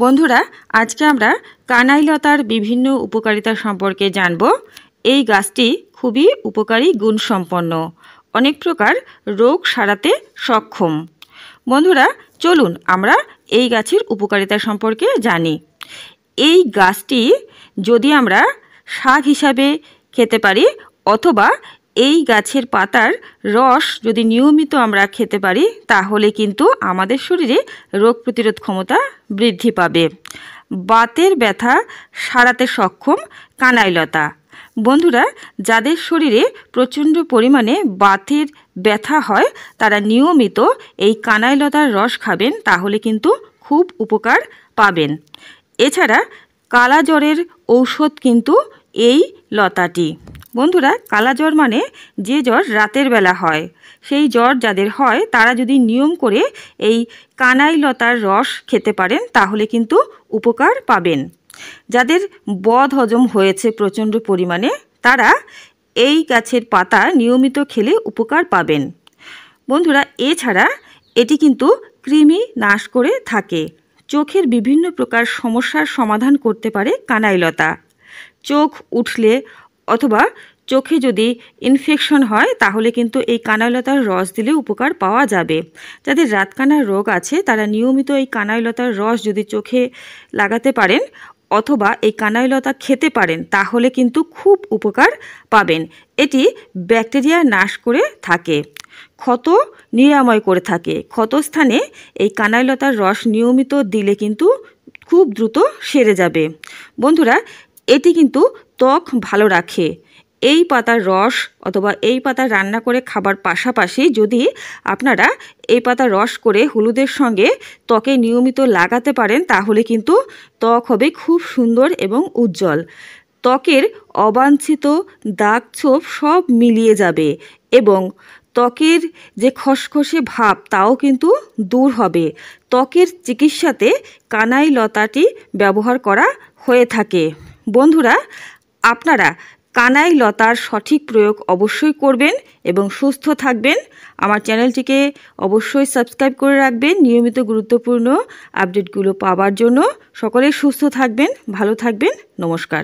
বন্ধুরা, আজকে আমরা কানাই লতার বিভিন্ন উপকারিতা সম্পর্কে জানব। এই গাছটি খুবই উপকারী গুণসম্পন্ন, অনেক প্রকার রোগ সারাতে সক্ষম। বন্ধুরা, চলুন আমরা এই গাছের উপকারিতা সম্পর্কে জানি। এই গাছটি যদি আমরা শাক হিসাবে খেতে পারি অথবা এই গাছের পাতার রস যদি নিয়মিত আমরা খেতে পারি তাহলে কিন্তু আমাদের শরীরে রোগ প্রতিরোধ ক্ষমতা বৃদ্ধি পাবে। বাতের ব্যথা সারাতে সক্ষম কানাই লতা। বন্ধুরা, যাদের শরীরে প্রচণ্ড পরিমাণে বাতের ব্যথা হয় তারা নিয়মিত এই কানাই লতার রস খাবেন, তাহলে কিন্তু খুব উপকার পাবেন। এছাড়া কালা জ্বরের ঔষধ কিন্তু এই লতাটি। বন্ধুরা, কালা জ্বর মানে যে জ্বর রাতের বেলা হয়, সেই জ্বর যাদের হয় তারা যদি নিয়ম করে এই কানাই লতার রস খেতে পারেন তাহলে কিন্তু উপকার পাবেন। যাদের বদ হজম হয়েছে প্রচণ্ড পরিমাণে তারা এই গাছের পাতা নিয়মিত খেলে উপকার পাবেন। বন্ধুরা, এছাড়া এটি কিন্তু কৃমি নাশ করে থাকে। চোখের বিভিন্ন প্রকার সমস্যার সমাধান করতে পারে কানাই লতা। চোখ উঠলে অথবা চোখে যদি ইনফেকশন হয় তাহলে কিন্তু এই কানাই লতার রস দিলে উপকার পাওয়া যাবে। যাদের রাতকানার রোগ আছে তারা নিয়মিত এই কানাই লতার রস যদি চোখে লাগাতে পারেন অথবা এই কানাই লতা খেতে পারেন তাহলে কিন্তু খুব উপকার পাবেন। এটি ব্যাকটেরিয়া নাশ করে থাকে, ক্ষত নিরাময় করে থাকে। ক্ষতস্থানে এই কানাই লতার রস নিয়মিত দিলে কিন্তু খুব দ্রুত সেরে যাবে। বন্ধুরা, এটি কিন্তু ত্বক ভালো রাখে। এই পাতার রস অথবা এই পাতা রান্না করে খাবার পাশাপাশি যদি আপনারা এই পাতার রস করে হলুদের সঙ্গে ত্বকে নিয়মিত লাগাতে পারেন তাহলে কিন্তু ত্বক হবে খুব সুন্দর এবং উজ্জ্বল। ত্বকের অবাঞ্ছিত দাগ ছোপ সব মিলিয়ে যাবে এবং ত্বকের যে খসখসে ভাব তাও কিন্তু দূর হবে। ত্বকের চিকিৎসাতে কানাই লতাটি ব্যবহার করা হয়ে থাকে। বন্ধুরা, আপনারা কানাই লতার সঠিক প্রয়োগ অবশ্যই করবেন এবং সুস্থ থাকবেন। আমার চ্যানেলটিকে অবশ্যই সাবস্ক্রাইব করে রাখবেন নিয়মিত গুরুত্বপূর্ণ আপডেটগুলো পাওয়ার জন্য। সকলে সুস্থ থাকবেন, ভালো থাকবেন। নমস্কার।